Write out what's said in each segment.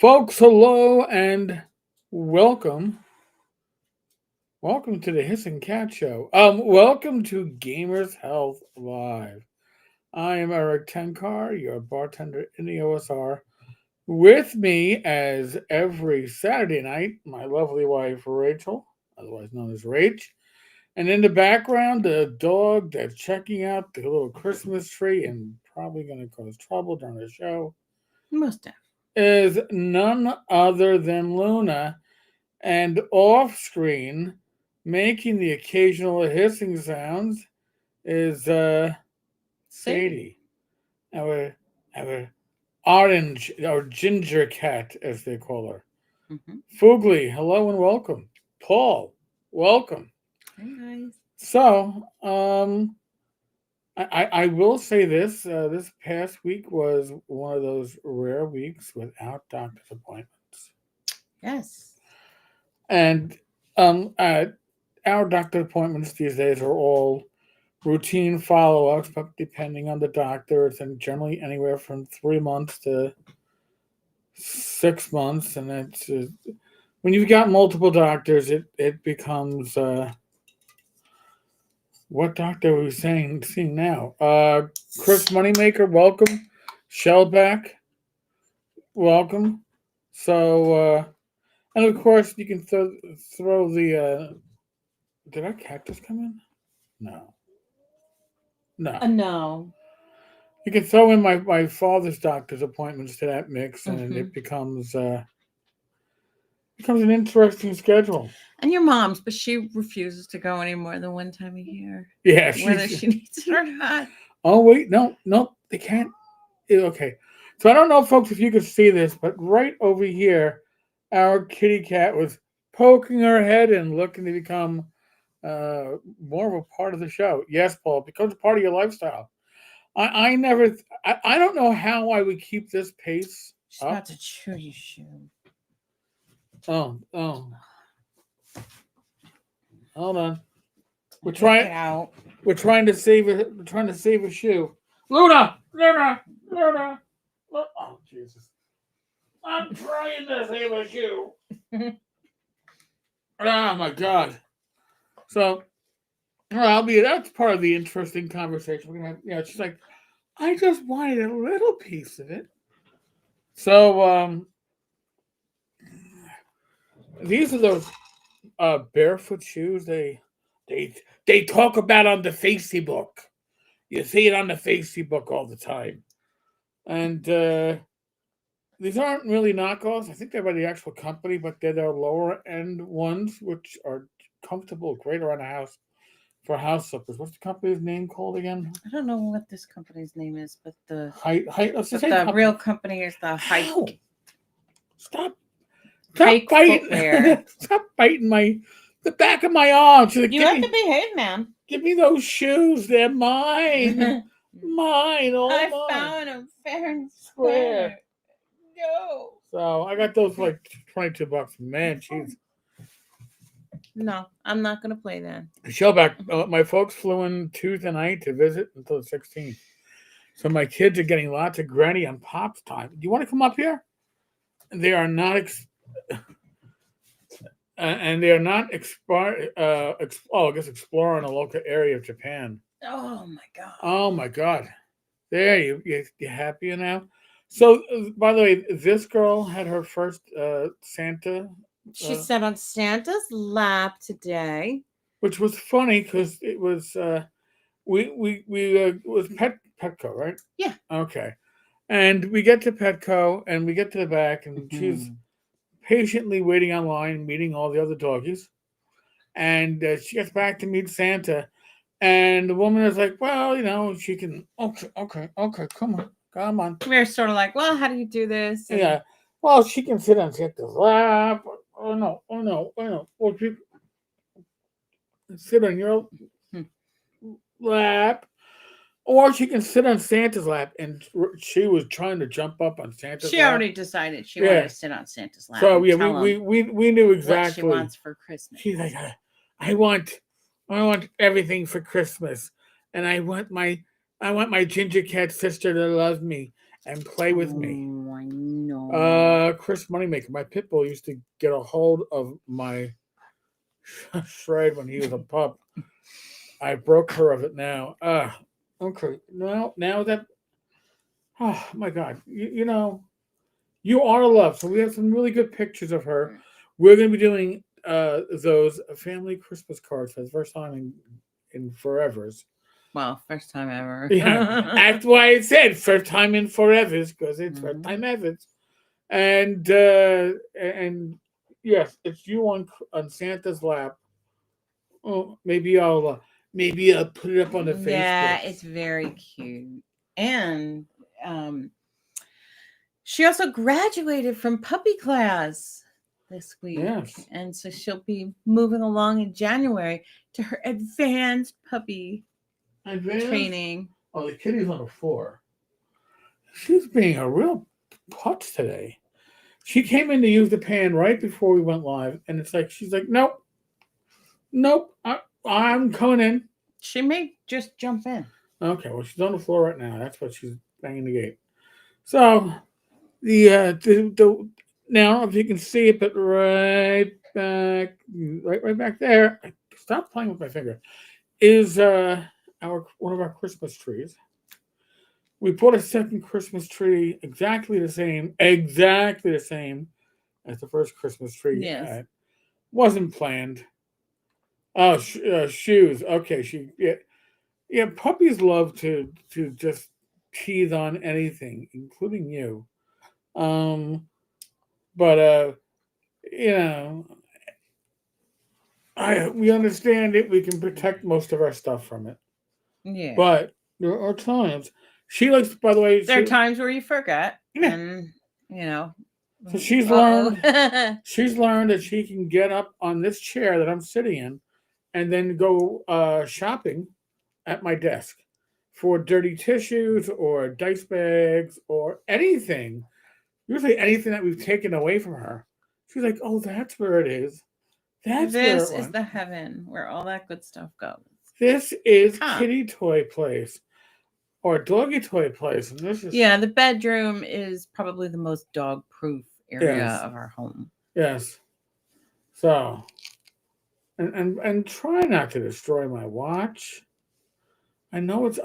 Folks, hello and welcome. Welcome to the Hissing Cat Show. Welcome to Gamers Health Live. I am Eric Tenkar, your bartender in the OSR. With me, as every Saturday night, my lovely wife Rachel, otherwise known as Rach. And in the background, the dog that's checking out the little Christmas tree and probably going to cause trouble during the show Most deaf. is none other than Luna. And off screen, making the occasional hissing sounds, is Sadie. Sadie, our orange or ginger cat, as they call her. Mm-hmm. Fugly, hello and welcome. Paul, welcome. Hi guys. So, I will say this: this past week was one of those rare weeks without doctor's appointments, Yes. and uh, our doctor appointments these days are all routine follow-ups, but depending on the doctor, it's generally anywhere from 3 months to 6 months, and it's when you've got multiple doctors, it becomes what doctor are we seeing now? Chris Moneymaker, welcome. Shellback, welcome. So, and of course, you can throw the. Did our cat just come in? No. No. No. You can throw in my father's doctor's appointments to that mix, and Mm-hmm. it becomes an interesting schedule. And your mom's, but she refuses to go any more than one time a year, Yeah, whether she's. she needs it or not. Oh wait, no, they can't. Okay, so I don't know, folks, if you could see this, but right over here, our kitty cat was poking her head and looking to become more of a part of the show. Yes, Paul, it becomes a part of your lifestyle. I never, I don't know how I would keep this pace She's up. about to chew your shoe. Oh, hold on. We're Take trying. it out. We're trying to save a. We're trying to save a shoe. Luna. Oh Jesus! I'm trying to save a shoe. Oh my God! So, well, I'll be. That's part of the interesting conversation we're gonna have. Yeah, she's like, I just wanted a little piece of it. So, these are those barefoot shoes. They they talk about on the Facebook. You see it on the Facebook all the time. And these aren't really knockoffs. I think they're by the actual company, but they're their lower end ones, which are comfortable, great around the house for house slippers. What's the company's name called again? I don't know what this company's name is, but Height. Let's just say the company. real company is the Hike Ow! Stop! Stop Hike biting! Footwear. Stop biting the back of my arm. She's like, You have to behave, man. give me those shoes. They're mine. Mine, all I mine. found them fair and Square. square. No. So I got those for like $22. Man, jeez. No, I'm not gonna play that. Shellback, my folks flew in Tuesday night to visit until the 16th. So my kids are getting lots of granny and pops time. Do you want to come up here? They are not, and they are not I guess exploring a local area of Japan. Oh my god. Oh my God! There you happy now? So by the way, this girl had her first Santa, She uh, sat on Santa's lap today. which was funny because it was we it was Petco, right? Yeah. Okay. And we get to Petco and we get to the back and she's patiently waiting online, meeting all the other doggies. And she gets back to meet Santa. And the woman is like, well, she can, okay, come on. We're sort of like, well, how do you do this? And Yeah. Well, she can sit on Santa's lap. Oh, no. Well, she can sit on your Hmm. lap. Or she can sit on Santa's lap, and she was trying to jump up on Santa's she lap. already decided she wanted to sit on Santa's lap. So and yeah, tell him we knew what exactly she wants for Christmas. She's like, I want everything for Christmas, and I want my ginger cat sister to love me and play with me. Oh, I know. Chris Moneymaker, my pit bull, used to get a hold of my shred when he was a pup. I broke her of it now. Okay. Now that, oh my God, you know, you are loved. So we have some really good pictures of her. We're going to be doing those family Christmas cards for the first time in forevers. Well, first time ever. Yeah, that's why it said first time in forevers, because it's first time ever. And yes, it's you on Santa's lap. Oh, maybe I'll put it up on the Yeah, Facebook. it's very cute. And she also graduated from puppy class this week. Yes. And so she'll be moving along in January to her advanced puppy training. Oh, the kitty's on the floor. She's being a real putz today. She came in to use the pan right before we went live, and it's like she's like, nope, nope, I'm coming in. She may just jump in. Okay, well she's on the floor right now. That's what she's banging the gate. So the now if you can see it, but right back there. Stop playing with my finger. Is our one of our Christmas trees. We bought a second Christmas tree, exactly the same as the first Christmas tree. Yes. Wasn't planned. Oh, shoes. Okay, yeah. Puppies love to just tease on anything, including you. But you know, we understand it. We can protect most of our stuff from it. Yeah. But there are times she likes. By the way, there are times where you forget, Yeah. and you know. So she's learned that she can get up on this chair that I'm sitting in, and then go shopping at my desk for dirty tissues or dice bags or anything. Usually anything that we've taken away from her. She's like, "Oh, that's where it is. That's where This it is went. the heaven where all that good stuff goes. This is Huh. kitty toy place or doggy toy place, and this is Yeah, the bedroom is probably the most dog proof area Yes. of our home. Yes. So, and try not to destroy my watch. I know it's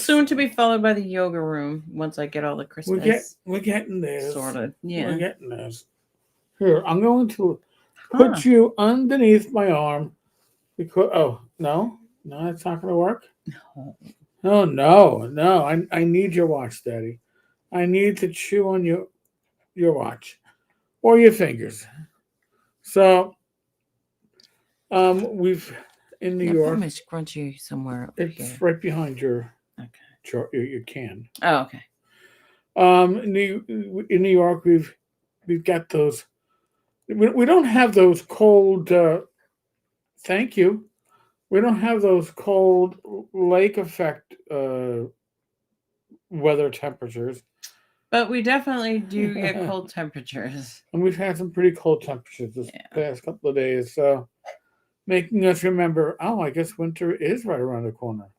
Soon to be followed by the yoga room once I get all the Christmas we're getting there. sorted. Yeah. We're getting this. Here, I'm going to put you underneath my arm because no, that's not going to work. No. No. I need your watch, Daddy. I need to chew on your watch or your fingers. So, we've in New York. Put my scrunchie somewhere up It's here. right behind your Okay. your can. Oh, okay. In New York, we've got those. We don't have those cold. Thank you. We don't have those cold lake effect weather temperatures. But we definitely do get cold temperatures. And we've had some pretty cold temperatures this past couple of days, so making us remember, I guess winter is right around the corner.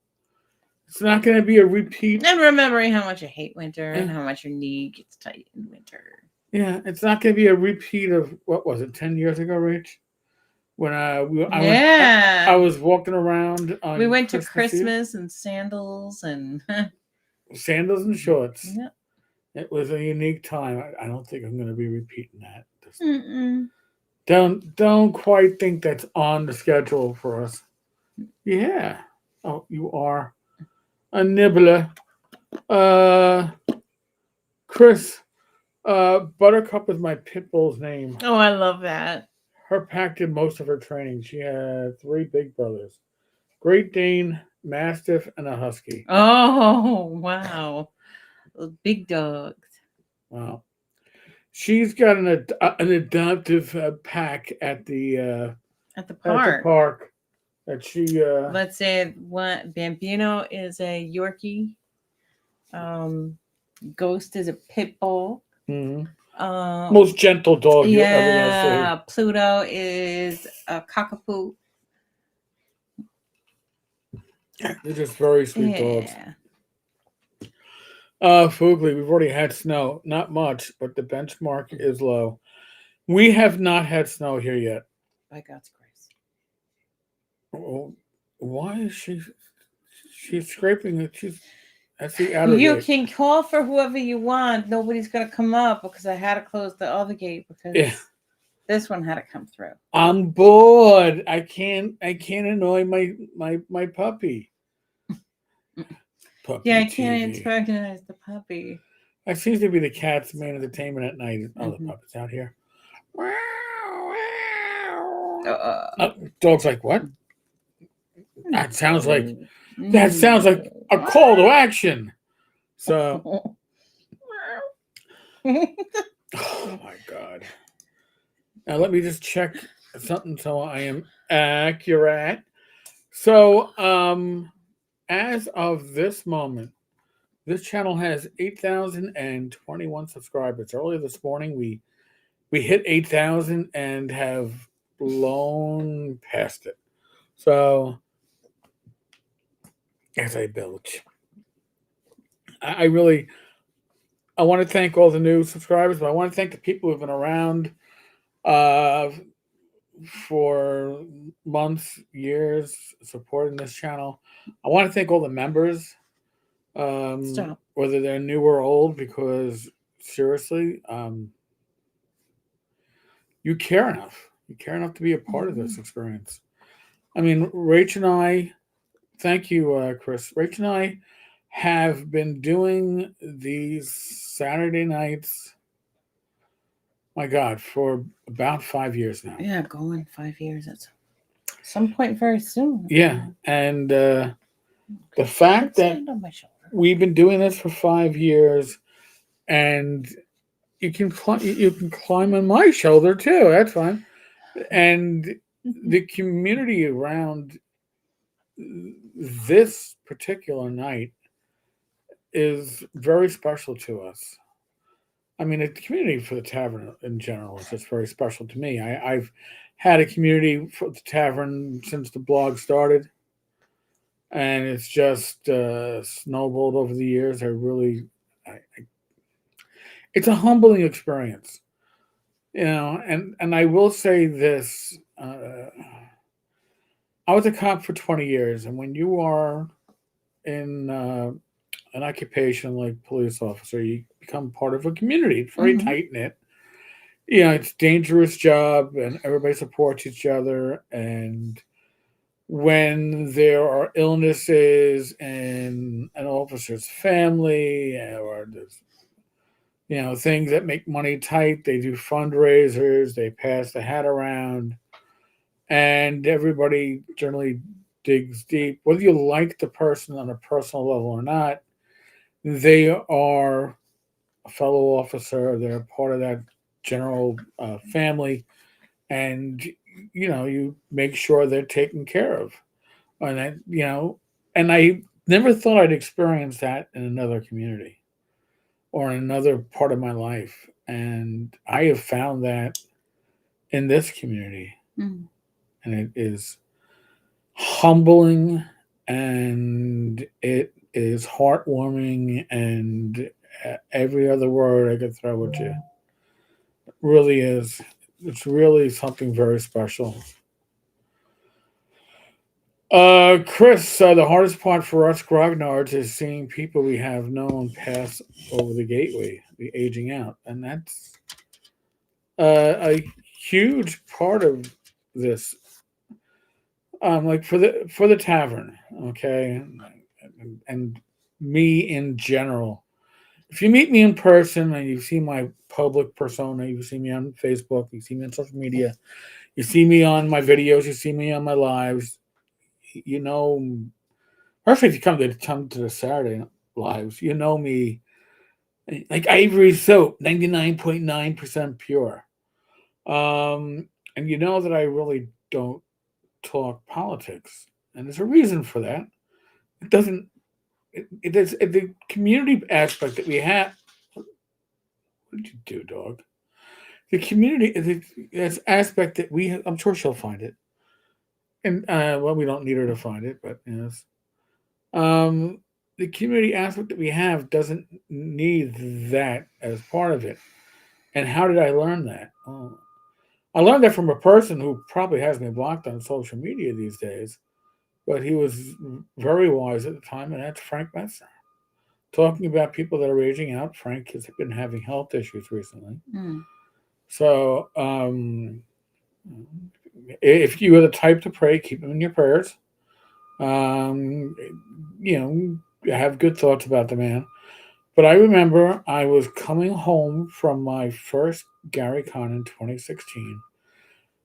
It's not going to be a repeat. And remembering how much I hate winter and how much your knee gets tight in winter. Yeah, it's not going to be a repeat of, what was it, 10 years ago, Rach? When I was walking around on we went Christmas to Christmas Eve. And sandals and sandals and shorts. Yeah. It was a unique time. I don't think I'm going to be repeating that. Mm-mm. Don't quite think that's on the schedule for us. Yeah. Oh, you are a nibbler. Chris, Buttercup is my pit bull's name. Oh, I love that. Her pack did most of her training. She had 3 big brothers: Great Dane, Mastiff, and a Husky. Oh, wow. Those big dogs. Wow. She's got an adoptive pack at the park. That she. Let's say Bambino is a Yorkie. Ghost is a pit bull. Mm-hmm. Most gentle dog you ever going to see. Yeah, Pluto is a cockapoo. They're just very sweet dogs. Fugly, we've already had snow. Not much, but the benchmark is low. We have not had snow here yet. By God's grace. Oh, why is she's scraping it? She's that's the outer You gate. can call for whoever you want. Nobody's gonna come up because I had to close the other gate because Yeah. this one had to come through. I'm bored. I can't annoy my puppy. Yeah, Puppy I can't TV. antagonize the puppy. That seems to be the cat's main entertainment at night. Oh, the Mm-hmm. puppy's out here. Uh, Oh, dog's like, what? That sounds like that sounds like no. a call to action. So, oh my god. Now let me just check something so I am accurate. So, as of this moment, this channel has 8,021 subscribers. Earlier this morning, we hit 8,000 and have blown past it. So, as I belch, I really I want to thank all the new subscribers, but I want to thank the people who've been around uh, for months, years, supporting this channel. I want to thank all the members, Stop. whether they're new or old, because seriously, you care enough. You care enough to be a part of this experience. I mean, Rach and I, thank you, Chris. Rach and I have been doing these Saturday nights, my God, for about 5 years now. Yeah, going 5 years. At some point very soon. Yeah. And the fact that Stand on my shoulder. we've been doing this for 5 years and you can climb on my shoulder too. That's fine. And the community around this particular night is very special to us. I mean, the community for the tavern in general is just very special to me. I've had a community for the tavern since the blog started, and it's just snowballed over the years. It's a humbling experience, you know. And I will say this: I was a cop for 20 years, and when you are in an occupation like police officer, you become part of a community. It's very Mm-hmm. tight knit. You know, it's a dangerous job, and everybody supports each other. And when there are illnesses in an officer's family, or there's things that make money tight, they do fundraisers, they pass the hat around, and everybody generally digs deep. Whether you like the person on a personal level or not, they are a fellow officer. They're part of that general family, and you make sure they're taken care of. And and I never thought I'd experience that in another community or in another part of my life, and I have found that in this community, Mm-hmm. and it is humbling, and it is heartwarming, and every other word I could throw at you. Really is. It's really something very special. Chris, the hardest part for us grognards is seeing people we have known pass over the gateway, the aging out, and that's a huge part of this. Like for the tavern, okay, and me in general. If you meet me in person and you see my public persona, you see me on Facebook, you see me on social media, you see me on my videos, you see me on my lives, you know, especially if you come to the Saturday lives, you know me like Ivory soap, 99.9% pure. Um, and you know that I really don't talk politics, and there's a reason for that. It doesn't. It is the community aspect that we have. What did you do, dog? The community, this aspect that we. I'm sure she'll find it, and well, we don't need her to find it, but yes. the community aspect that we have doesn't need that as part of it. And how did I learn that? I learned that from a person who probably has me blocked on social media these days, but he was very wise at the time, and that's Frank Metzner. Talking about people that are aging out, Frank has been having health issues recently. Mm. So, if you are the type to pray, keep him in your prayers. Um, you have good thoughts about the man. But I remember I was coming home from my first Gary Con in 2016,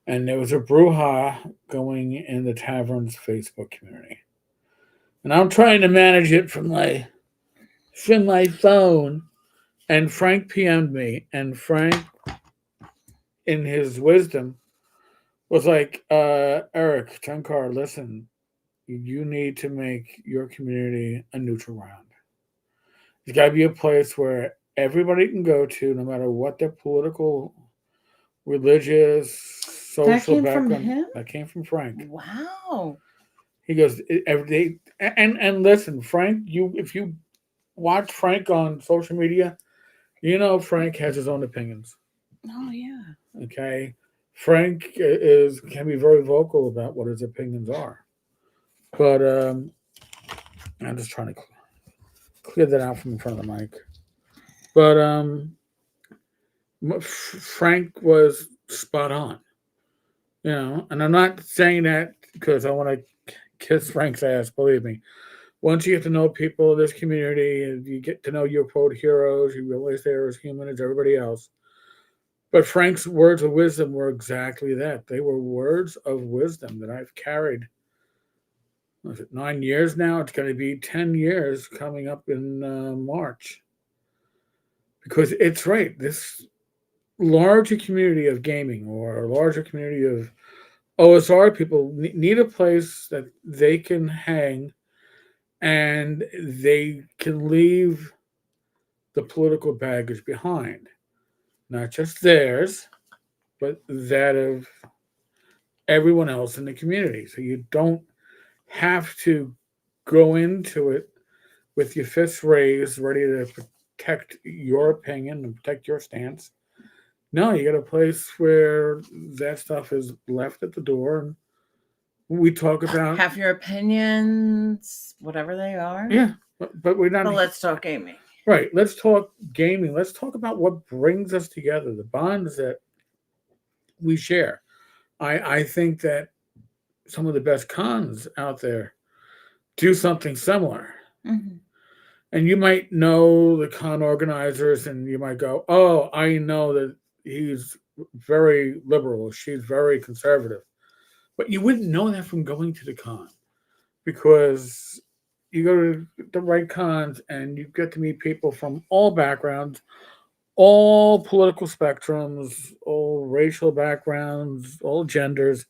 and there was a brouhaha going in the Tavern's Facebook community. And I'm trying to manage it from my phone. And Frank PM'd me, and Frank, in his wisdom, was like, Eric, Tunkar, listen, you need to make your community a neutral ground. It's got to be a place where everybody can go to, no matter what their political, religious, That social came from background. him? That came from Frank. Wow. He goes every day, and listen, Frank. If you watch Frank on social media, Frank has his own opinions. Oh, yeah. Okay, Frank is can be very vocal about what his opinions are, but I'm just trying to clear that out from in front of the mic. But Frank was spot on, and I'm not saying that because I want to kiss Frank's ass. Believe me, once you get to know people in this community and you get to know your quote heroes, you realize they're as human as everybody else. But Frank's words of wisdom were exactly that. They were words of wisdom that I've carried. Was it 9 years now? It's going to be 10 years coming up in March. Because it's right. This larger community of gaming or a larger community of OSR people need a place that they can hang and they can leave the political baggage behind. Not just theirs, but that of everyone else in the community. So you don't have to go into it with your fists raised, ready to protect your opinion and protect your stance. No, you got a place where that stuff is left at the door, and we talk about Have your opinions, whatever they are. yeah, but we're not. But let's talk gaming. Right. Let's talk gaming. Let's talk about what brings us together, the bonds that we share. I think that some of the best cons out there do something similar. Mm-hmm. And you might know the con organizers and you might go, oh, I know that he's very liberal, she's very conservative. But you wouldn't know that from going to the con because you go to the right cons and you get to meet people from all backgrounds, all political spectrums, all racial backgrounds, all genders.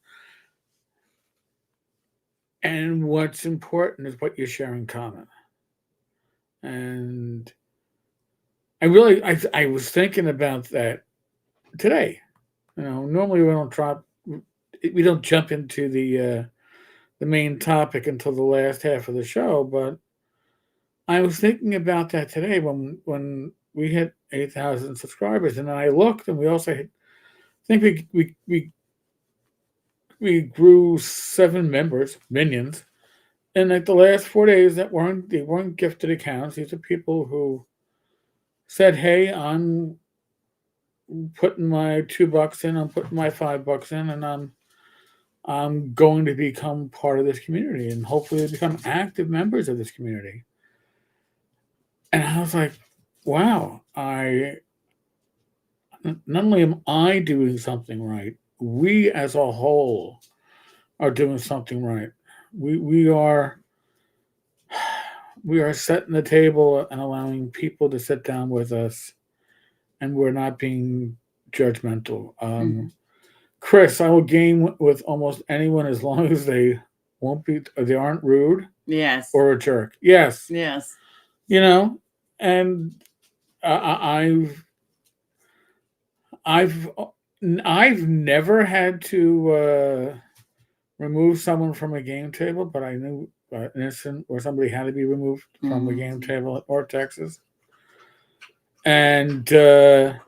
And what's important is what you share in common. And I was thinking about that today. Normally we don't jump into the main topic until the last half of the show, but I was thinking about that today when we hit 8,000 subscribers, and I looked, and we also hit. I think we grew 7 members, minions, and like the last 4 days they weren't gifted accounts. These are people who said, "Hey, I'm putting my $2 in. I'm putting my $5 in, and I'm going to become part of this community and hopefully become active members of this community." And I was like, "Wow! I not only am I doing something right, we as a whole are doing something right. We are we are setting the table and allowing people to sit down with us, and we're not being judgmental." Mm-hmm. Chris, I will game with almost anyone as long as they aren't rude Yes. or a jerk. Yes, Yes. you know, and I've I've never had to remove someone from a game table, but I knew an incident where somebody had to be removed from a game table at North Texas, and the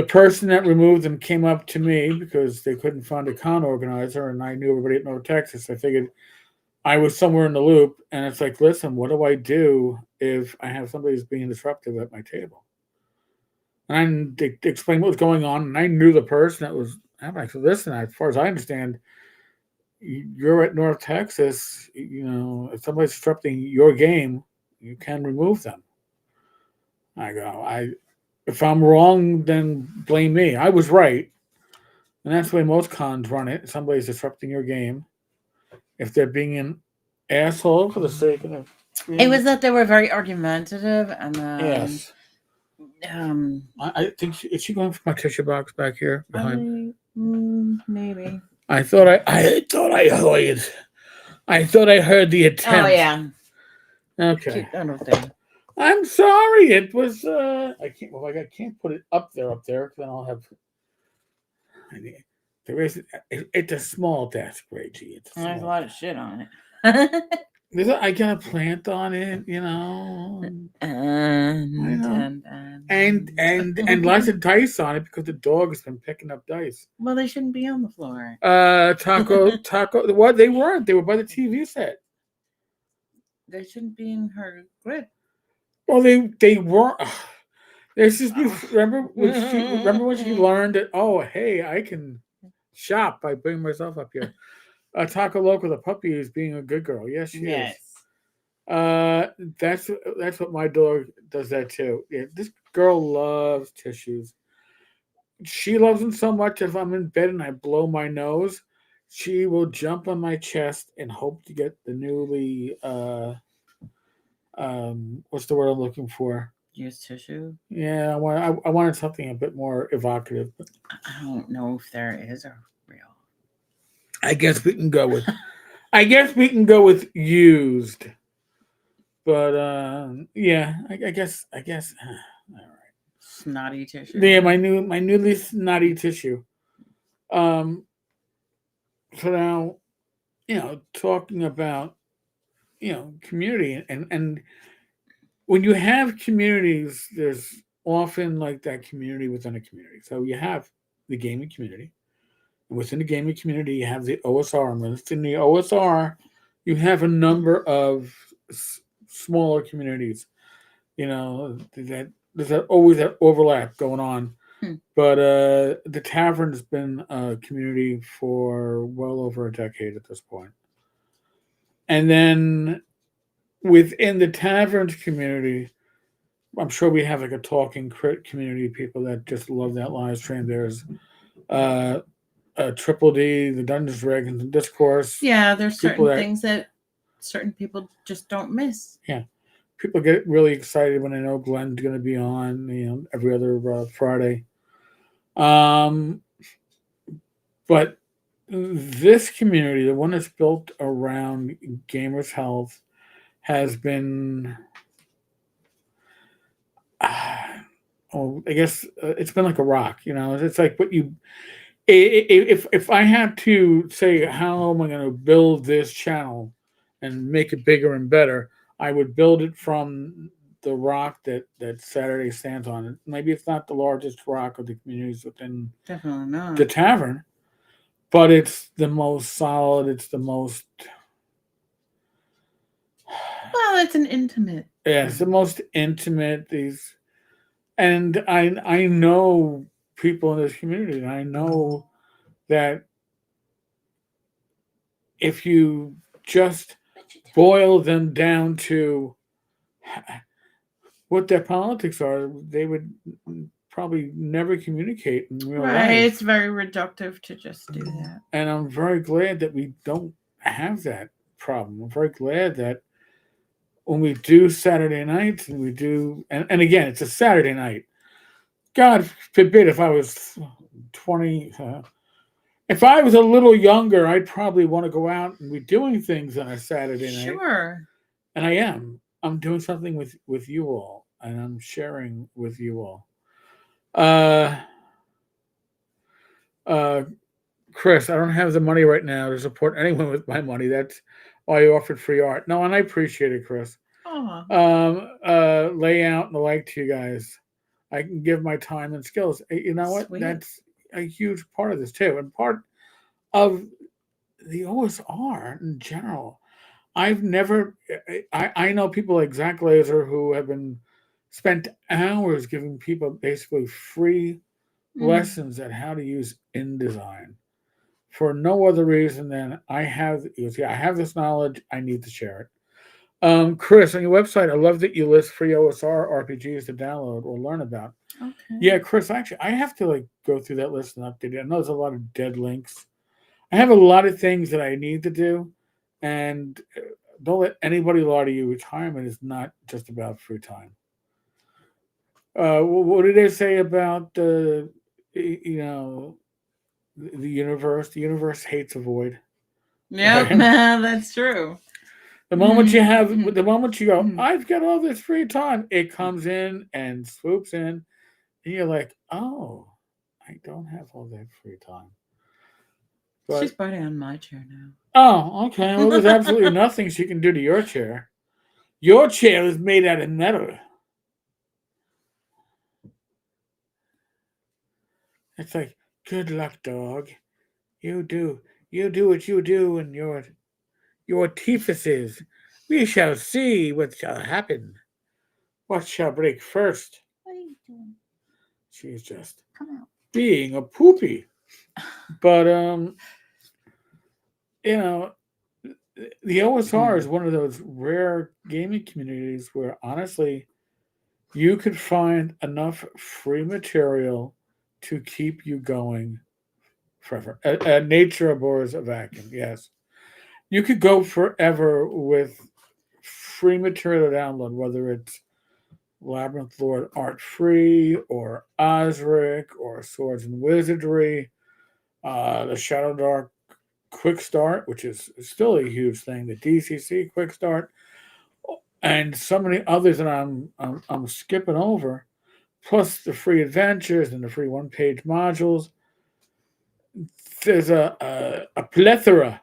person that removed them came up to me because they couldn't find a con organizer, and I knew everybody at North Texas. I figured I was somewhere in the loop, and it's like, listen, what do I do if I have somebody who's being disruptive at my table? And they explained what was going on, and I knew the person that was happening. So listen, as far as I understand, you're at North Texas. If somebody's disrupting your game, you can remove them. I go, if I'm wrong, then blame me. I was right, and that's the way most cons run it. Somebody's disrupting your game. If they're being an asshole for the sake of It was that they were very argumentative, and then yes. I think is she going for my tissue box back here behind? Maybe. I thought I heard the attempt. Oh yeah. Okay. I don't think. I'm sorry. It was I can't. Well, I can't put it up there. Because then I'll have. There is. It's a small desk, Reggie. There's a lot of shit on it. I got a plant on it, I know. And lots of dice on it because the dog has been picking up dice. Well, they shouldn't be on the floor. Taco. What they weren't. They were by the TV set. They shouldn't be in her grid. Well, they weren't. There's just remember when she learned that? Oh, hey, I can shop by bringing myself up here. Taco Loco, the puppy, is being a good girl. Yes, she is. That's what my dog does that too. Yeah, this girl loves tissues. She loves them so much. If I'm in bed and I blow my nose, she will jump on my chest and hope to get the newly what's the word I'm looking for? Used tissue. Yeah, I wanted something a bit more evocative. But I don't know if there is a real. I guess we can go with used. But yeah, I guess. All right. Snotty tissue. Yeah, my newly snotty tissue. So now, talking about community and when you have communities, there's often like that community within a community. So you have the gaming community. And within the gaming community, you have the OSR. And within the OSR, you have a number of smaller communities. That there's always that overlap going on. But the Tavern has been a community for well over a decade at this point. And then within the Taverns community, I'm sure we have like a talking crit community, people that just love that live stream. There's Triple D, the Dungeons Dragons and Discourse. Yeah, there's certain things that certain people just don't miss. Yeah. People get really excited when they know Glenn's going to be on, every other Friday. But this community, the one that's built around gamers' health, has been, I guess it's been like a rock. It's like what you. If I had to say how am I going to build this channel and make it bigger and better, I would build it from the rock that Saturday stands on. Maybe it's not the largest rock of the communities within definitely not the Tavern, but it's the most solid. It's the most. Well, it's an intimate. Yeah, it's the most intimate. And I know people in this community, and I know that if you just boil them down to what their politics are, they would probably never communicate in real life. It's very reductive to just do that. And I'm very glad that we don't have that problem. I'm very glad that when we do Saturday nights and we do, and again, it's a Saturday night. God forbid if I was 20, if I was a little younger, I'd probably want to go out and be doing things on a Saturday night. Sure. And I am. I'm doing something with you all, and I'm sharing with you all. Chris, I don't have the money right now to support anyone with my money. while you offered free art. No, and I appreciate it, Chris. Oh, Layout and the like to you guys. I can give my time and skills. You know what? sweet. That's a huge part of this too, and part of the OSR in general. I've never. I know people like Zach Laser who have been spent hours giving people basically free Mm. lessons at how to use InDesign for no other reason than I have. You see, I have this knowledge. I need to share it. Chris, on your website, I love that you list free OSR RPGs to download or learn about. Okay. Yeah, Chris, actually, I have to like go through that list and update it. I know there's a lot of dead links. I have a lot of things that I need to do, and don't let anybody lie to you. Retirement is not just about free time. What did they say about you know the universe? The universe hates a void, Yep, right? that's true. The moment you go, I've got all this free time, it comes in and swoops in, and you're like, oh, I don't have all that free time. She's But biting on my chair oh, okay. Well, there's absolutely now. nothing she can do to your chair. Your chair is made out of metal. It's like, good luck, dog. You do, you do what you do, and your teethuses. We shall see what shall happen. What shall break first? What are you doing? She's just Come out. being a poopy. But you know, the OSR is one of those rare gaming communities where honestly you could find enough free material to keep you going forever. Nature abhors a vacuum. Yes, you could go forever with free material to download, whether it's Labyrinth Lord Art Free or Osric or Swords and Wizardry, the Shadow Dark Quick Start, which is still a huge thing, the DCC Quick Start, and so many others that I'm skipping over, plus the free adventures and the free one-page modules. There's a plethora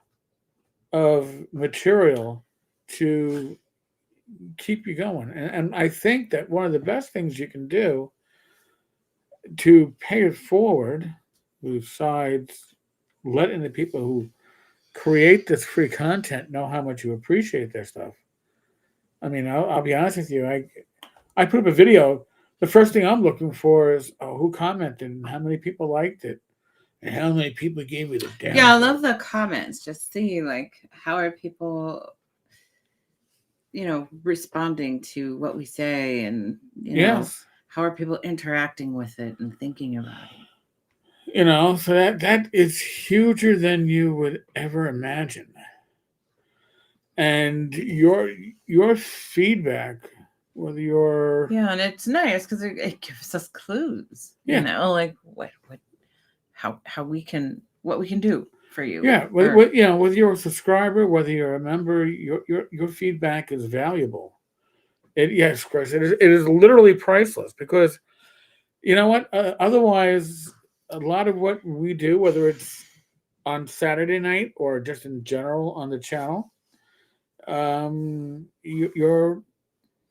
of material to keep you going. And I think that one of the best things you can do to pay it forward, besides letting the people who create this free content know how much you appreciate their stuff. I mean, I'll be honest with you. I put up a video. The first thing I'm looking for is who commented and how many people liked it and how many people gave it a down. Yeah, I love the comments. Just seeing like how are people, responding to what we say, and Yes, how are people interacting with it and thinking about it. so that is huger than you would ever imagine. And your feedback, whether you're Yeah, and it's nice because it gives us clues. yeah Like what how we can what we can do for you. yeah Or whether you're a subscriber, whether you're a member, your feedback is valuable. Yes, Chris, it is literally priceless because you know what? Otherwise, a lot of what we do, whether it's on Saturday night or just in general on the channel, you're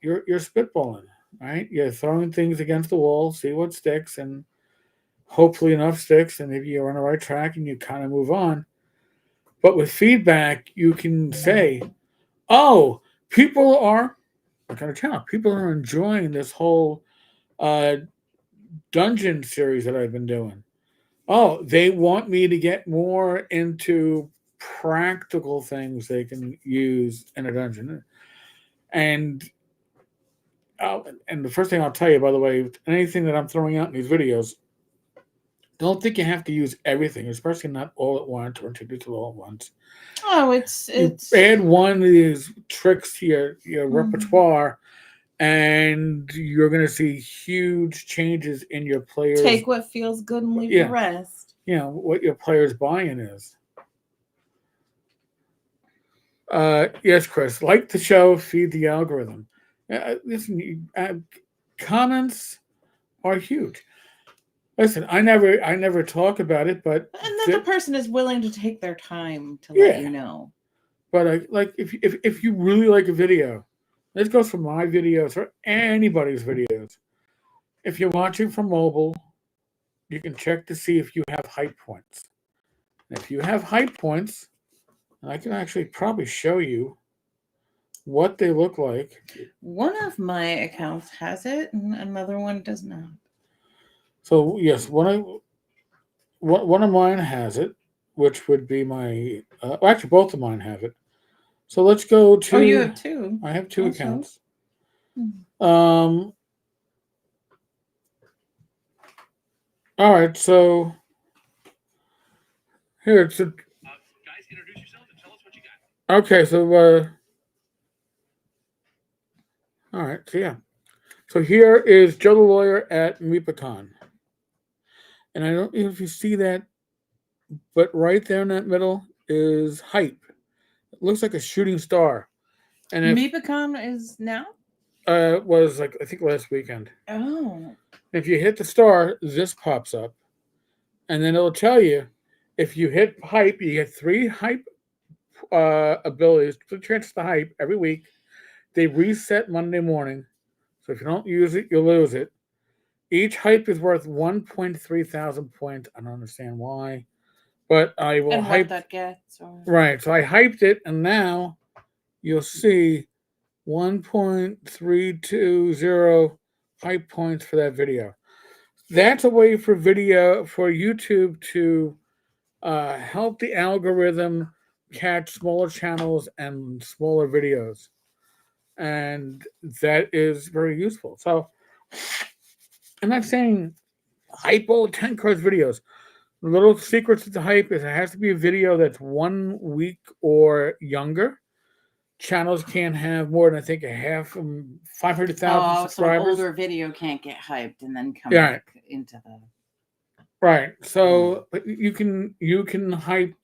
spitballing, right? You're throwing things against the wall, see what sticks, and hopefully enough sticks, and maybe you're on the right track and you kind of move on. But with feedback, you can say, "Oh, people are like on a channel. People are enjoying this whole uh, dungeon series that I've been doing. Oh, they want me to get more into practical things they can use in a dungeon." And and the first thing I'll tell you, by the way, anything that I'm throwing out in these videos, don't think you have to use everything, especially not all at once or introduce it all at once. oh, it's You it's add one of these tricks to your Mhm. repertoire, and you're going to see huge changes in your players. Take what feels good and leave the Yeah, rest. what your players' buy-in is. Yes, Chris. Like the show, feed the algorithm. Listen, comments are huge. Listen, I never talk about it, but And that the th- person is willing to take their time to let yeah, you know. But like if you really like a video, this goes for my videos or anybody's videos. If you're watching from mobile, you can check to see if you have hype points. And if you have hype points, and I can actually probably show you what they look like. One of my accounts has it, and another one does not. So yes, one of mine has it, which would be my. Actually, both of mine have it. So let's go to. Oh, you have two. I have two Also. accounts. Hmm. All right, so here it's a. Guys, introduce yourself and tell us what you got. Okay, so all right, so yeah, so here is Joe the lawyer at MeepaCon, and I don't know if you see that, but right there in that middle is hype. It looks like a shooting star, and if MeepaCon is now? was like I think last weekend. Oh. If you hit the star, this pops up, and then it'll tell you if you hit hype, you get 3 hype abilities, 3 chances to hype every week. They reset Monday morning, so if you don't use it, you lose it. Each hype is worth 1.3 thousand points. I don't understand why, but I will And hype. what that gets? Or... Right, so I hyped it, and now you'll see 1.320 hype points for that video. That's a way for YouTube to help the algorithm catch smaller channels and smaller videos, and that is very useful. So I'm not saying hype all 10 cards videos. The little secrets to the hype is it has to be a video that's 1 week or younger. Channels can't have more than I think a half 500,000 subscribers. So an older video can't get hyped and then come Yeah. back into the Right. So but you can hype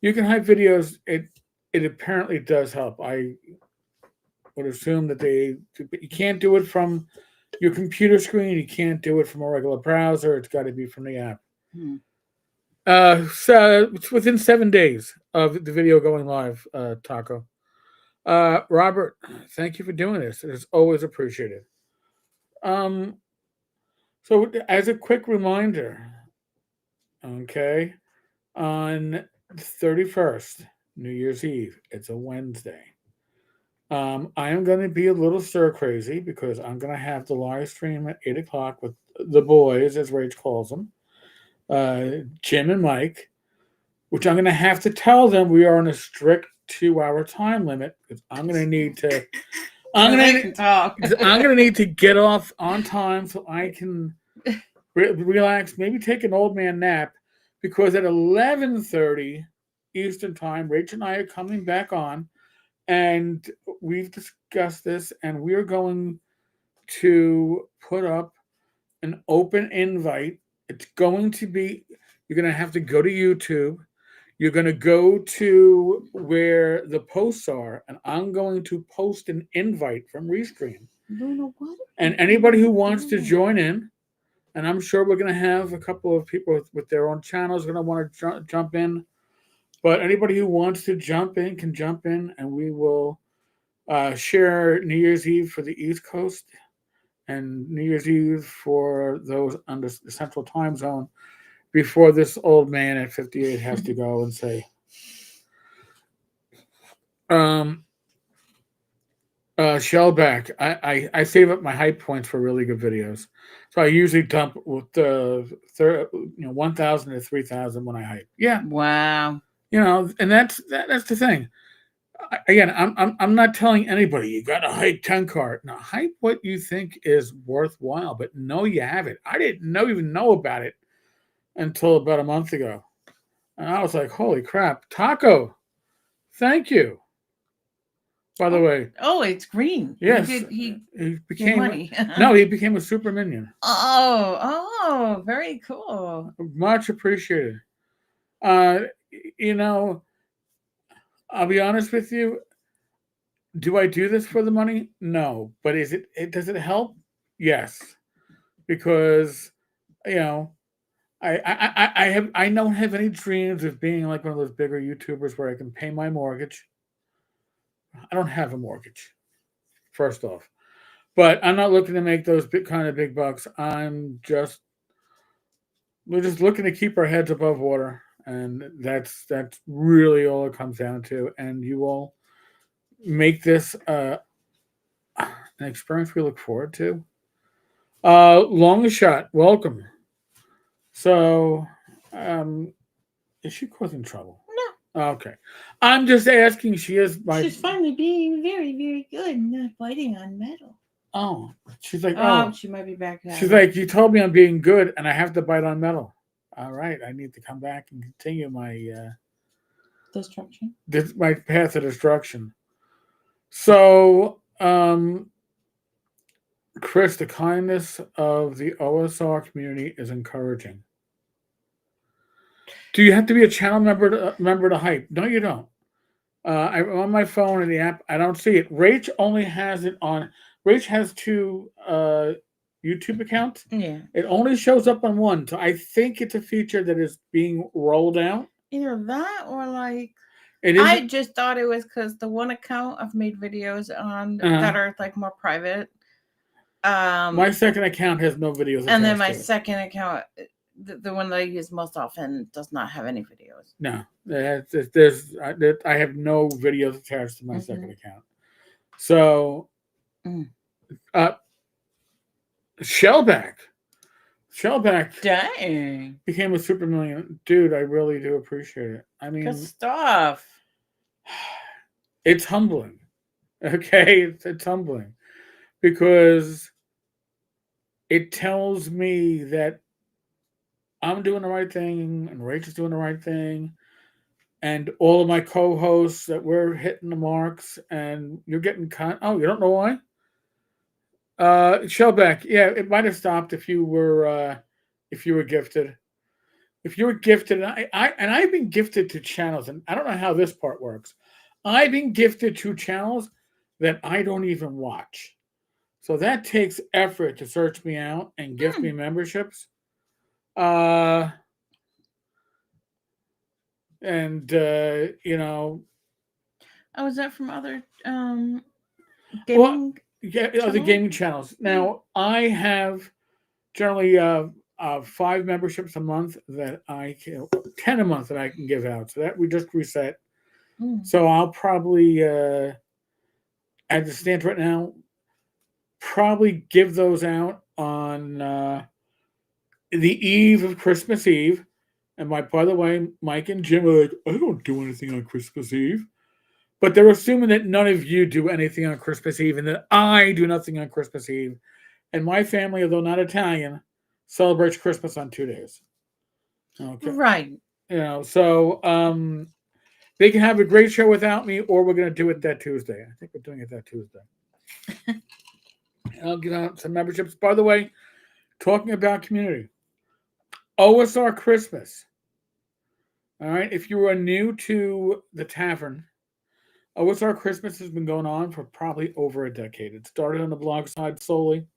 videos. It apparently does help. I would assume that you can't do it from your computer screen. You can't do it from a regular browser. It's got to be from the app. So it's within 7 days of the video going live. Taco. Robert, thank you for doing this. It's always appreciated. So as a quick reminder, okay, on the 31st, New Year's Eve, it's a Wednesday. I am going to be a little stir crazy because I'm going to have the live stream at 8 o'clock with the boys, as Rach calls them, Jim and Mike, which I'm going to have to tell them we are on a strict 2-hour time limit because I'm going to need to. I'm going to need to get off on time so I can relax, maybe take an old man nap, because at 11:30 Eastern time, Rach and I are coming back on, and we've discussed this, and we're going to put up an open invite. It's going to be, you're going to have to go to YouTube. You're going to go to where the posts are, and I'm going to post an invite from Restream. And anybody who wants to join in, and I'm sure we're going to have a couple of people with their own channels going to want to jump in. But anybody who wants to jump in can jump in, and we will share New Year's Eve for the East Coast and New Year's Eve for those under the Central Time Zone before this old man at 58 has to go and say, Shellback, I save up my hype points for really good videos. So I usually dump with 1,000 to 3,000 when I hype. Yeah. Wow. And that's the thing. Again, I'm not telling anybody you got to hype 10 card. No, hype what you think is worthwhile, but know you have it. I didn't even know about it until about a month ago. And I was like, holy crap. Taco, thank you. By the way. Oh, it's green. Yes. He became money. No, he became a super minion. Oh, very cool. Much appreciated. I'll be honest with you. Do I do this for the money? No. But does it help? Yes. Because, I don't have any dreams of being like one of those bigger YouTubers where I can pay my mortgage. I don't have a mortgage, first off. But I'm not looking to make those kind of big bucks. We're just looking to keep our heads above water, and that's really all it comes down to. And you all make this an experience we look forward to. Long shot, welcome. So, is she causing trouble? No. Okay, I'm just asking. She is my. She's finally being very, very good, not biting on metal. Oh, she's like, Oh, oh, she might be back. she's like, you told me I'm being good, and I have to bite on metal. All right, I need to come back and continue Destruction. my path of destruction. So, Chris, the kindness of the OSR community is encouraging. Do you have to be a channel member to hype? No, you don't. I'm on my phone in the app. I don't see it. Rach only has it on. Rach has two YouTube accounts. Yeah. It only shows up on one, so I think it's a feature that is being rolled out. Either that or like. It is. I just thought it was because the one account I've made videos on that are like more private. My second account has no videos. And then my attached to it. second account, the one that I use most often, does not have any videos. No, I have no videos attached to my second account. So, Shellback Dang. became a super million. Dude, I really do appreciate it. I mean, Good stuff. it's humbling. Okay, it's humbling because it tells me that I'm doing the right thing and Rachel's doing the right thing, and all of my co-hosts that we're hitting the marks, and you're getting oh, you don't know why? Shellback, yeah, it might have stopped if you were gifted. If you were gifted, and I've been gifted to channels, and I don't know how this part works. I've been gifted to channels that I don't even watch. So that takes effort to search me out and gift me memberships. And you know. Oh, is that from other gaming? Well, yeah, other gaming channels. Now I have generally 5 memberships a month that 10 a month that I can give out. So that we just reset. So I'll probably as it stands right now, probably give those out on the eve of Christmas Eve. And by the way, Mike and Jim are like, I don't do anything on Christmas Eve. But they're assuming that none of you do anything on Christmas Eve and that I do nothing on Christmas Eve. And my family, although not Italian, celebrates Christmas on 2 days. Okay. Right. You know, so they can have a great show without me, or we're going to do it that Tuesday. I think we're doing it that Tuesday. I'll get out some memberships. By the way, talking about community, OSR Christmas. All right. If you are new to the Tavern, OSR Christmas has been going on for probably over a decade. It started on the blog side solely.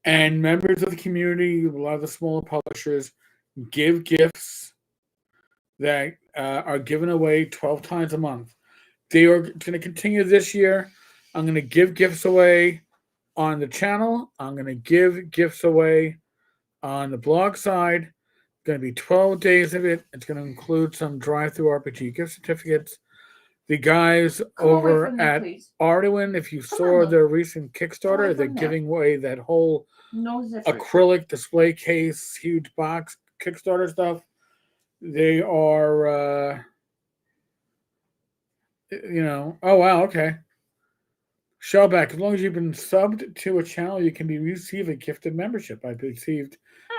And members of the community, a lot of the smaller publishers, give gifts that are given away 12 times a month. They are going to continue this year. I'm going to give gifts away on the channel. I'm going to give gifts away on the blog side. It's going to be 12 days of it. It's going to include some drive-through RPG gift certificates. The guys over at Arduin, if you saw their recent Kickstarter, they're giving away that whole acrylic display case, huge box Kickstarter stuff. They are, oh, wow, okay. Shellback, as long as you've been subbed to a channel, you can receive a gifted membership. I've received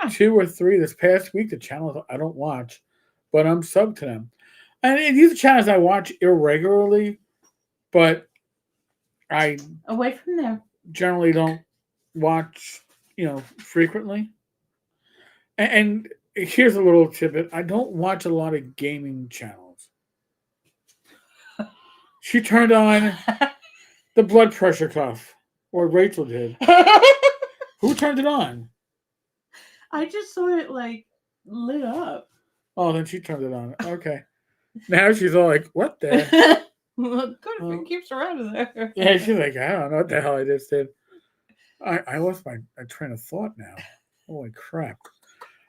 2 or 3 this past week. The channels I don't watch, but I'm subbed to them. And these are channels I watch irregularly, but I away from there generally don't watch, frequently. And here's a little tidbit: I don't watch a lot of gaming channels. She turned on the blood pressure cuff, or Rachel did. Who turned it on? I just saw it lit up. Oh, then she turned it on. Okay. Now she's all like, what the? Good if it keeps her out of there. Yeah, she's like, I don't know what the hell I just did. I lost my train of thought now. Holy crap.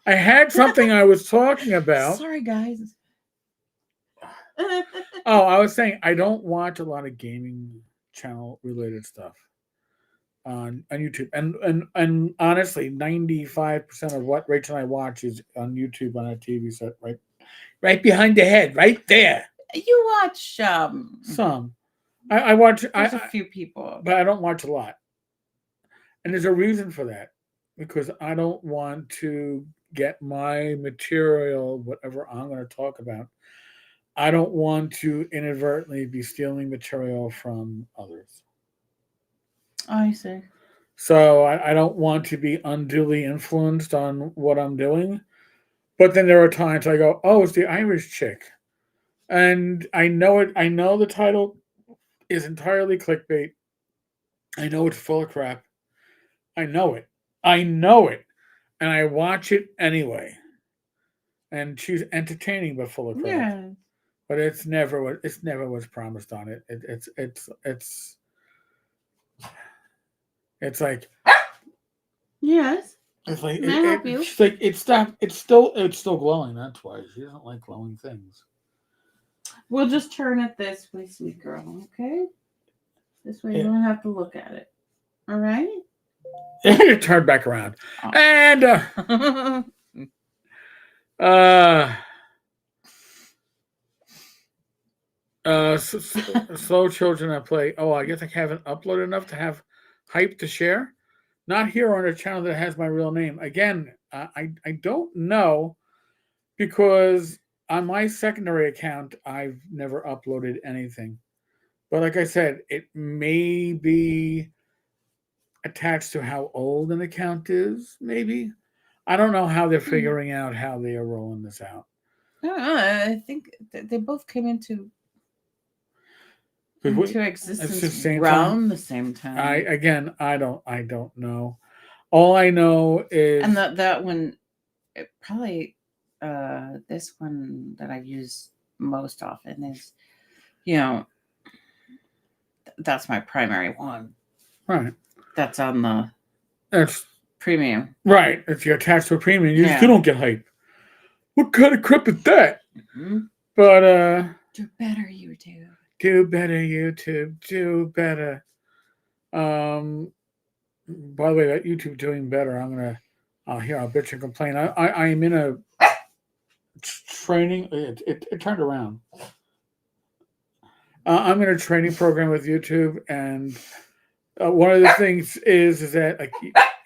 I had something I was talking about. Sorry, guys. Oh, I was saying I don't watch a lot of gaming channel related stuff on YouTube. And honestly, 95% of what Rachel and I watch is on YouTube on a TV set right behind the head, right there. You watch Some. I watch there's a few people. but I don't watch a lot. And there's a reason for that. Because I don't want to get my material, whatever I'm going to talk about, I don't want to inadvertently be stealing material from others. I see. So I don't want to be unduly influenced on what I'm doing. But then there are times I go, oh, it's the Irish chick. And I know it. I know the title is entirely clickbait. I know it's full of crap. I know it. I know it. And I watch it anyway. And she's entertaining but full of crap. Yeah. But it's never was promised on it. It's like Yes. it's like May I help you? She's like it's still glowing. That's why she doesn't like glowing things. We'll just turn it this way, sweet girl. Okay. This way you don't have to look at it. All right. It turned back around, and slow children I play. Oh, I guess I haven't uploaded enough to have hype to share. Not here on a channel that has my real name. Again, I don't know because on my secondary account I've never uploaded anything. But like I said, it may be attached to how old an account is. Maybe I don't know how they're figuring out how they are rolling this out. I think they both came into existence around the same time. I don't know. All I know is and that one, probably this one that I use most often is, that's my primary one. Right. That's on the premium. Right. If you're attached to a premium, you still don't get hype. What kind of crap is that? Mm-hmm. But do better, YouTube. Do better, YouTube. Do better. By the way, that YouTube doing better. I'll bitch and complain. I am in a training. It turned around. I'm in a training program with YouTube, and one of the things is that like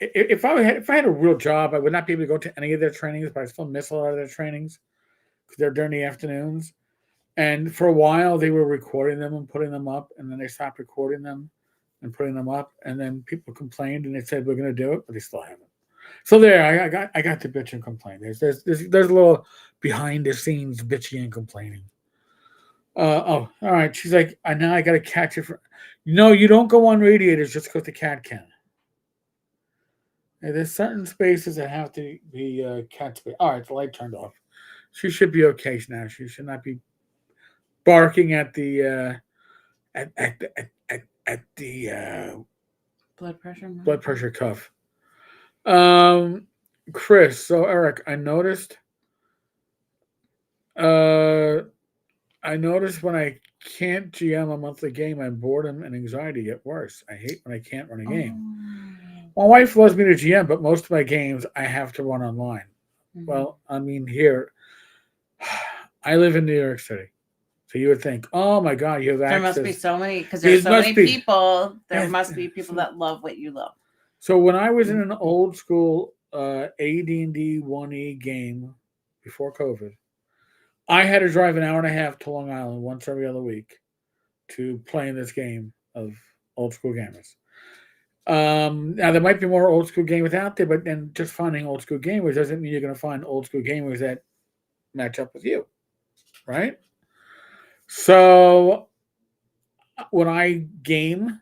if I had a real job, I would not be able to go to any of their trainings, but I still miss a lot of their trainings because they're during the afternoons. And for a while, they were recording them and putting them up, and then they stopped recording them and putting them up. And then people complained, and they said we're going to do it, but they still haven't. So there, I got to bitch and complain. There's a little behind the scenes bitching and complaining. Oh, all right. She's like, now I got to catch it. No, you don't go on radiators just because the cat can. There's certain spaces that have to be cat space. All right, the light turned off. She should be okay now. She should not be barking at the at the blood pressure cuff. Chris. So Eric, I noticed when I can't GM a monthly game, my boredom and anxiety get worse. I hate when I can't run a game. My wife loves me to GM, but most of my games I have to run online. Mm-hmm. Well, I mean, here, I live in New York City. So you would think, oh my God, you have access. There must be so many, because there's so many people. There must be people that love what you love. So when I was in an old school AD&D 1E game before COVID, I had to drive an hour and a half to Long Island once every other week to play in this game of old school gamers. Now there might be more old school gamers out there, but then just finding old school gamers doesn't mean you're going to find old school gamers that match up with you, right? So when I game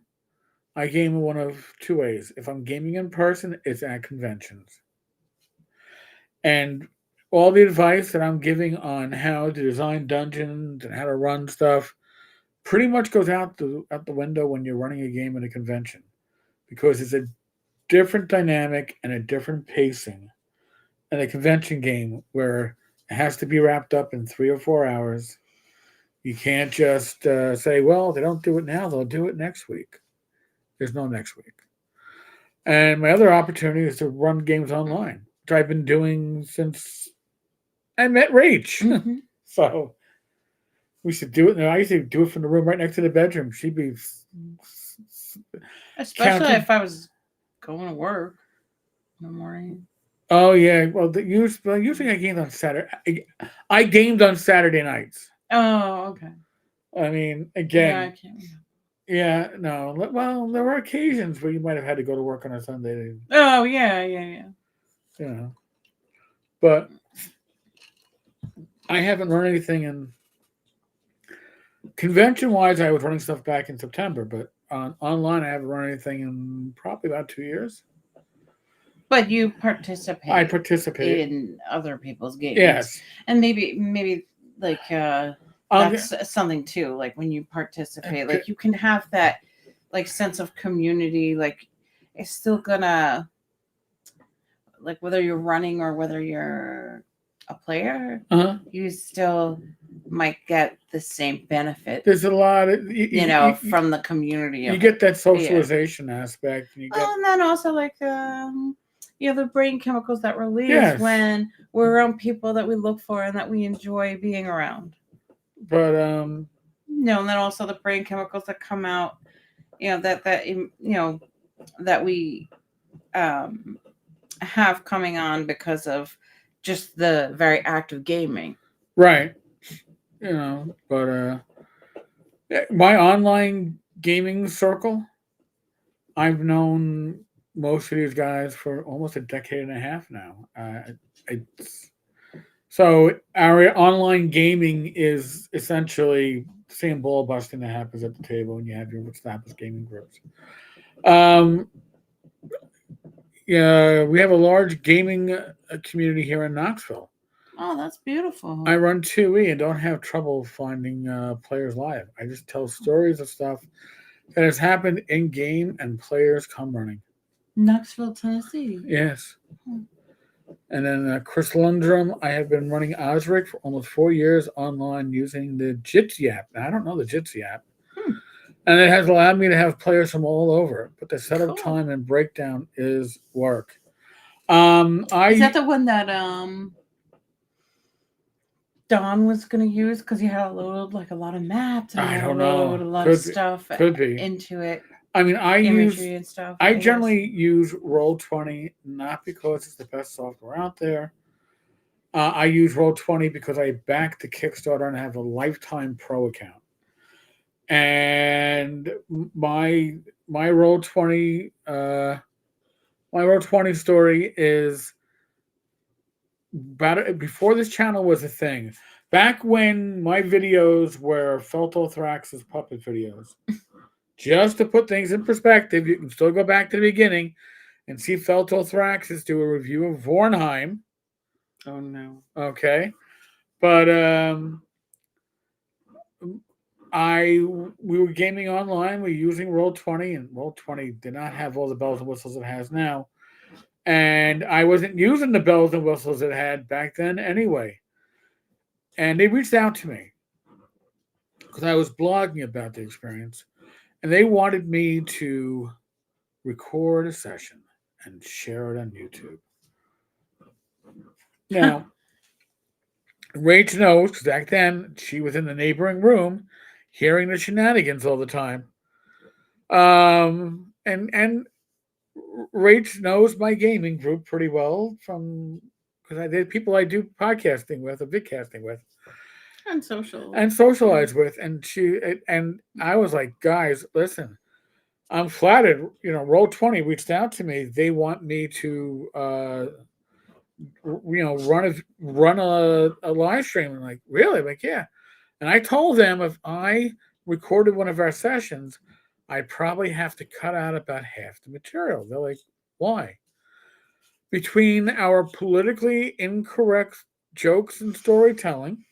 one of two ways. If I'm gaming in person, it's at conventions. And all the advice that I'm giving on how to design dungeons and how to run stuff pretty much goes out the window when you're running a game in a convention, because it's a different dynamic and a different pacing in a convention game where it has to be wrapped up in 3 or 4 hours. You can't just say, well, they don't do it now, they'll do it next week. There's no next week. And my other opportunity is to run games online, which I've been doing since I met Rach. Mhm. So we should do it. I used to do it from the room right next to the bedroom. She'd be Especially counting. if I was going to work in the morning. Oh yeah. Well, usually I gamed on Saturday. I gamed on Saturday nights. Oh, okay. I mean, Yeah, I again, can't. yeah, no. Well, there were occasions where you might have had to go to work on a Sunday. Oh, yeah. You know, but I haven't run anything in convention wise. I was running stuff back in September, but online I haven't run anything in probably about 2 years. But you participate I participate. in other people's games. Yes. And maybe like that's something too. Like when you participate, like you can have that like sense of community. Like it's still gonna, like whether you're running or whether you're a player, you still might get the same benefit. There's a lot of from the community. You get that socialization aspect. And and then also like the brain chemicals that release when we're around people that we look for and that we enjoy being around. But and then also the brain chemicals that come out, that we have coming on because of just the very act of gaming. Right. But my online gaming circle, I've known most of these guys for almost a decade and a half now. So our online gaming is essentially the same ball busting that happens at the table when you have your established gaming groups. Yeah, we have a large gaming community here in Knoxville. Oh, that's beautiful. I run 2E and don't have trouble finding players live. I just tell stories of stuff that has happened in game and players come running. Knoxville, Tennessee. Yes. And then Chris Lundrum, I have been running Osric for almost 4 years online using the Jitsi app. Now, I don't know the Jitsi app. And it has allowed me to have players from all over. But the setup time and breakdown is work. Is that the one that Don was going to use because he had to load like a lot of maps and I don't know. a lot of stuff into it. I mean, imagery and stuff. I generally use Roll20 not because it's the best software out there. I use Roll20 because I back the Kickstarter and have a lifetime pro account. And my Roll20 story is about it, before this channel was a thing. Back when my videos were Feltothrax's puppet videos. Just to put things in perspective, you can still go back to the beginning and see Feltothrax's do a review of Vornheim. Oh no. Okay. But we were gaming online, we were using Roll20, and Roll20 did not have all the bells and whistles it has now. And I wasn't using the bells and whistles it had back then anyway. And they reached out to me because I was blogging about the experience. And they wanted me to record a session and share it on YouTube. Now, Rach knows, because back then she was in the neighboring room hearing the shenanigans all the time. And Rach knows my gaming group pretty well because they're people I do podcasting with or vidcasting with. And socialize with, and I was like, guys, listen, I'm flattered. Roll20 reached out to me. They want me to, run a live stream. I'm like, really? I'm like, yeah. And I told them if I recorded one of our sessions, I'd probably have to cut out about half the material. They're like, why? Between our politically incorrect jokes and storytelling,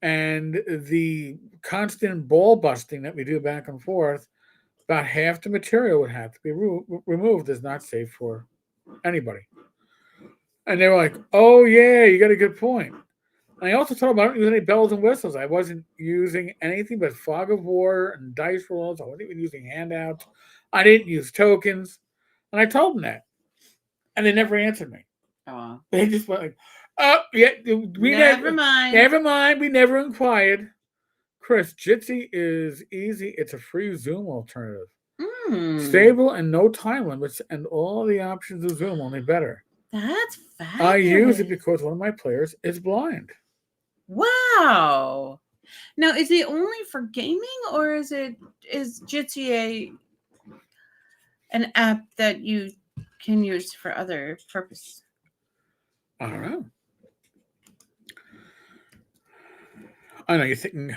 and the constant ball busting that we do back and forth, about half the material would have to be removed. Is not safe for anybody. And they were like, "Oh yeah, you got a good point." And I also told them I don't use any bells and whistles. I wasn't using anything but fog of war and dice rolls. I wasn't even using handouts. I didn't use tokens, and I told them that, and they never answered me. Oh, They just went like, "Oh yeah, never mind. Never mind. We never inquired." Chris, Jitsi is easy. It's a free Zoom alternative. Stable and no time limits, and all the options of Zoom only better. That's fabulous. I use it because one of my players is blind. Wow. Now, is it only for gaming, or is Jitsi an app that you can use for other purposes? I don't know. I know you're thinking.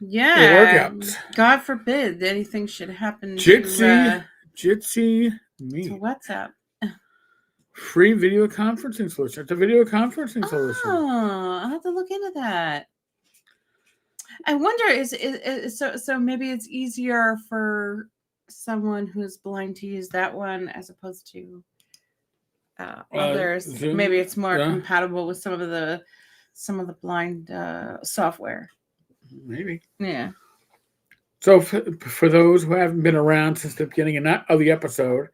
Yeah. Workouts. God forbid anything should happen Jitsi to Meet. WhatsApp. Free video conferencing solution. It's a video conferencing solution. Oh, I'll have to look into that. I wonder is so maybe it's easier for someone who's blind to use that one as opposed to others. Zoom, maybe it's more compatible with some of the blind software. Maybe. Yeah. So for those who haven't been around since the beginning, and not of the episode,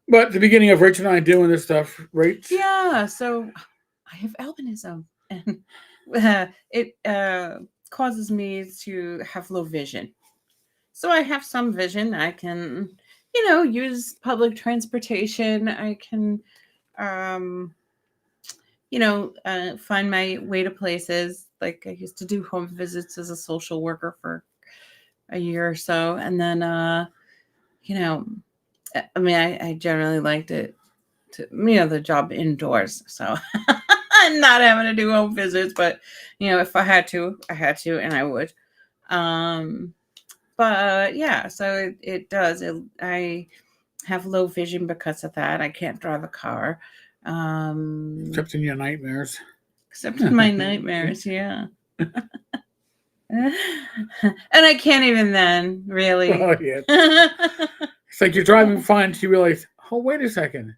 but the beginning of Rach and I doing this stuff, Rach? Yeah. So I have albinism, and it causes me to have low vision. So I have some vision. I can, use public transportation. I can, find my way to places. Like I used to do home visits as a social worker for a year or so. And then, I generally liked it the job indoors. So I'm not having to do home visits, but, if I had to, and I would. But yeah, so it does. I have low vision because of that. I can't drive a car. Except in your nightmares. Except in my nightmares, yeah. And I can't even then, really. Oh, yeah. It's like you're driving fine until you realize, oh, wait a second.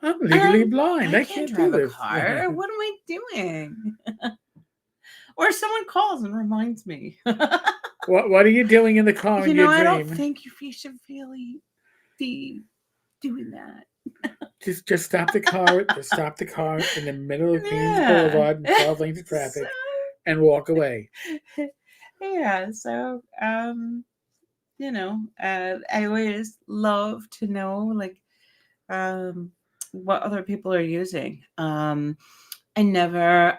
I'm legally blind. I can't drive do a this. car. What am I doing? Or someone calls and reminds me. What are you doing in the car in your dream? I don't think you should really be doing that. Just stop the car. Just stop the car in the middle of Queens Boulevard and 12 lanes of traffic, and walk away. Yeah. So, I always love to know what other people are using. I never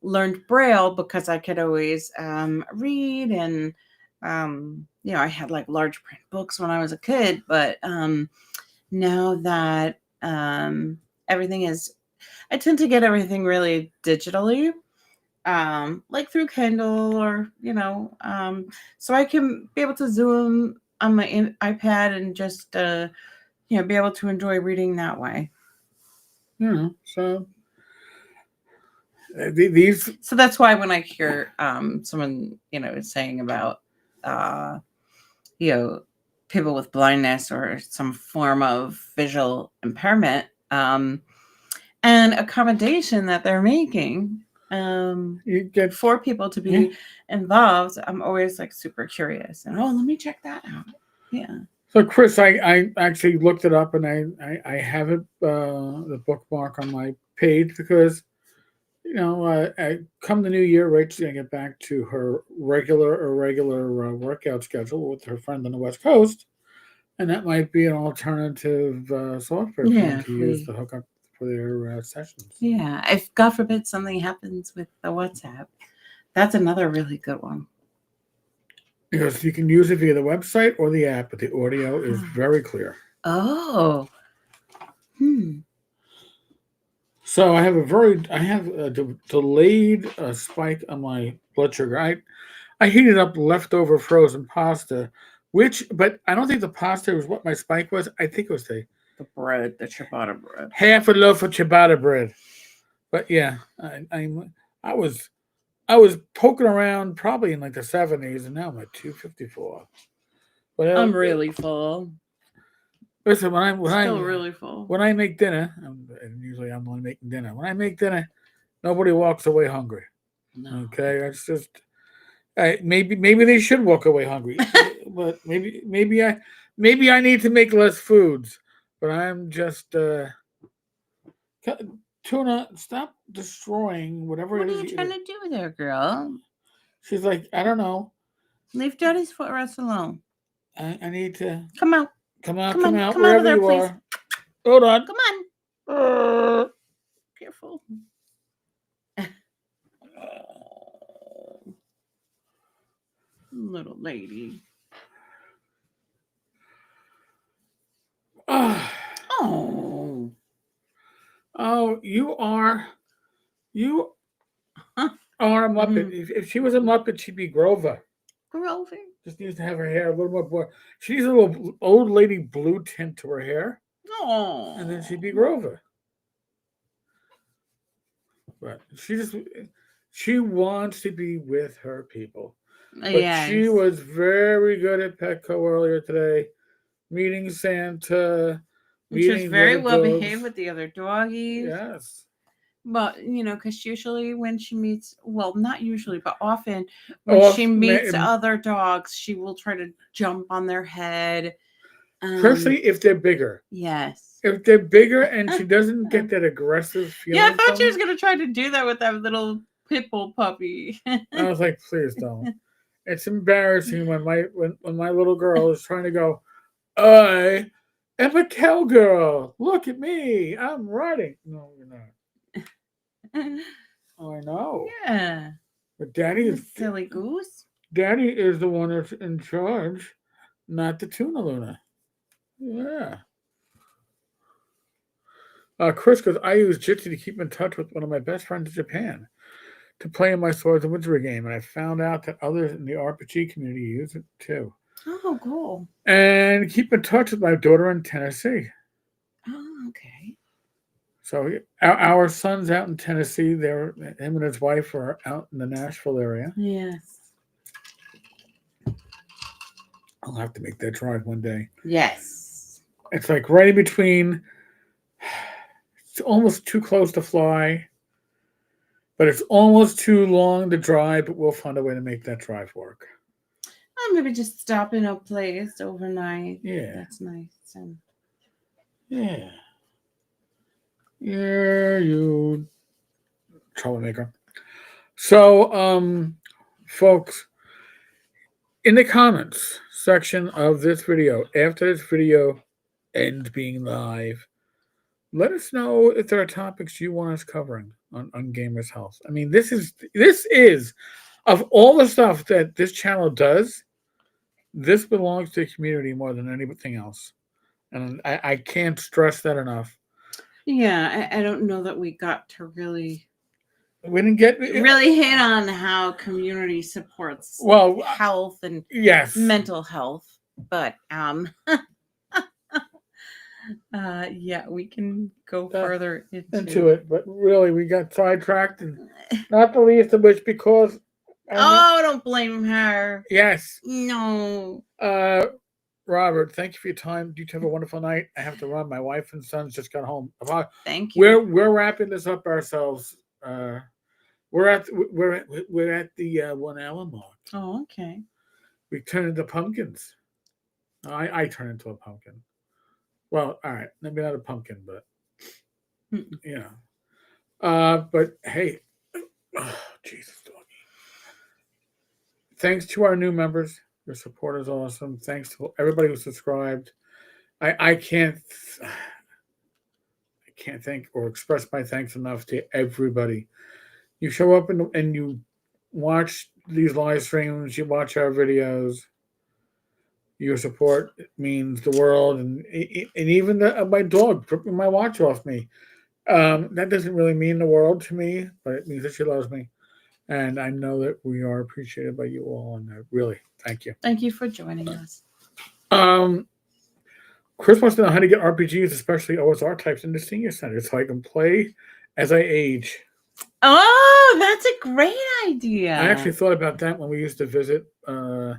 learned Braille because I could always read, and I had large print books when I was a kid, but now that everything is, I tend to get everything really digitally, through Kindle or so I can be able to Zoom on my iPad and just be able to enjoy reading that way. So So that's why when I hear someone saying about people with blindness or some form of visual impairment and accommodation that they're making you get for people to be involved, I'm always super curious and let me check that out. Yeah. So Chris, I actually looked it up, and I have it the bookmark on my page because come the new year, Rachel's gonna get back to her regular workout schedule with her friend on the West Coast, and that might be an alternative software for them to use to hook up for their sessions. Yeah, if God forbid something happens with the WhatsApp, that's another really good one. Because you can use it via the website or the app, but the audio is very clear. Oh. So I have a delayed spike on my blood sugar. I heated up leftover frozen pasta, but I don't think the pasta was what my spike was. I think it was the bread, the ciabatta bread. Half a loaf of ciabatta bread. But yeah, I was poking around probably in like the 70s, and now I'm at 254. But I'm really full. listen, Still really full. when I make dinner, and usually I'm the one making dinner. When I make dinner, nobody walks away hungry. No. Okay, that's just maybe they should walk away hungry, but maybe I need to make less foods. But I'm just Tuna, stop destroying whatever What it are is. you trying to do there, girl? She's like, I don't know. Leave Daddy's footrest alone. I need to Come out. come out, Come on, come wherever over there, you please. are. Hold on. Come on. Uh, Careful. Little lady. oh, Oh. you are Huh. a Muppet. Mhm. If she was a Muppet, she'd be Grover. Grover. Just needs to have her hair a little more. She needs a little old lady blue tint to her hair, Oh. and then she'd be Grover. But she wants to be with her people. But she Yes. was very good at Petco earlier today, meeting Santa, And she was meeting very the well dogs. behaved with the other doggies. Yes. But, because usually when she meets, well, not usually, but often when she meets other dogs, she will try to jump on their head. Especially if they're bigger. Yes. If they're bigger and she doesn't get that aggressive feeling. Yeah, I thought she was going to try to do that with that little pit bull puppy. I was like, please don't. It's embarrassing when my little girl is trying to go, I am a cowgirl. Look at me. I'm riding. No, you're not. Oh, I know. Yeah. But Daddy is silly goose. Daddy is the one that's in charge, not the Tuna Luna. Yeah. Chris goes, I use Jitsi to keep in touch with one of my best friends in Japan to play in my Swords and Wizardry game, and I found out that others in the RPG community use it too. Oh, cool. And keep in touch with my daughter in Tennessee. Oh, okay. So our son's out in Tennessee. Him and his wife are out in the Nashville area. Yes. I'll have to make that drive one day. Yes. It's like right in between. It's almost too close to fly, but it's almost too long to drive. But we'll find a way to make that drive work. Maybe just stop in a place overnight. Yeah, that's nice. Yeah. Yeah, you troublemaker. So, folks, in the comments section of this video, after this video ends being live, let us know if there are topics you want us covering on Gamers Health. I mean, this is of all the stuff that this channel does, this belongs to the community more than anything else. And I can't stress that enough. Yeah, I don't know that we got to really really hit on how community supports health and mental health, but yeah, we can go further into it, but really we got sidetracked, and not the least of which because don't blame her. Yes. No. Robert, thank you for your time. You have a wonderful night. I have to run. My wife and sons just got home. Thank you. We're wrapping this up ourselves. We're at the 1 hour mark. Oh, okay. We turn into pumpkins. I turn into a pumpkin. Well, all right, maybe not a pumpkin, but but hey, Jesus, doggy. Thanks to our new members. Your support is awesome. Thanks to everybody who subscribed. I can't thank or express my thanks enough to everybody. You show up and you watch these live streams. You watch our videos. Your support means the world, and even my dog ripping my watch off me. That doesn't really mean the world to me, but it means that she loves me. And I know that we are appreciated by you all, and really, thank you. Thank you for joining us. Chris wants to know how to get RPGs, especially OSR types, into senior centers, so I can play as I age. Oh, that's a great idea. I actually thought about that when we used to visit Carl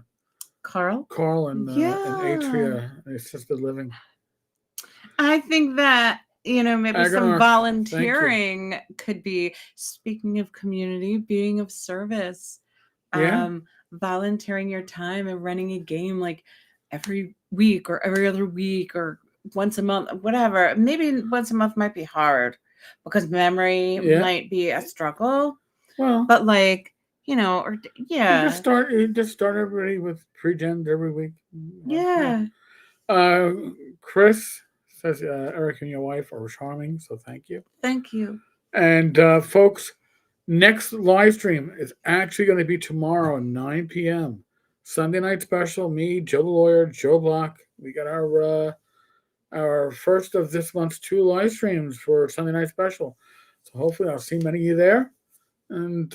and Atria assisted living. I think that, maybe some volunteering could be, speaking of community, being of service. Yeah. Volunteering your time and running a game like every week or every other week or once a month, whatever. Maybe once a month might be hard because memory might be a struggle. Well, but like, or just start everybody with pre-gen every week. Yeah. Chris says Eric and your wife are charming, so thank you. Thank you. And folks, next live stream is actually going to be tomorrow, 9 p.m. Sunday night special. Me, Joe the Lawyer, Joe Block. We got our first of this month's 2 live streams for Sunday night special. So hopefully I'll see many of you there. And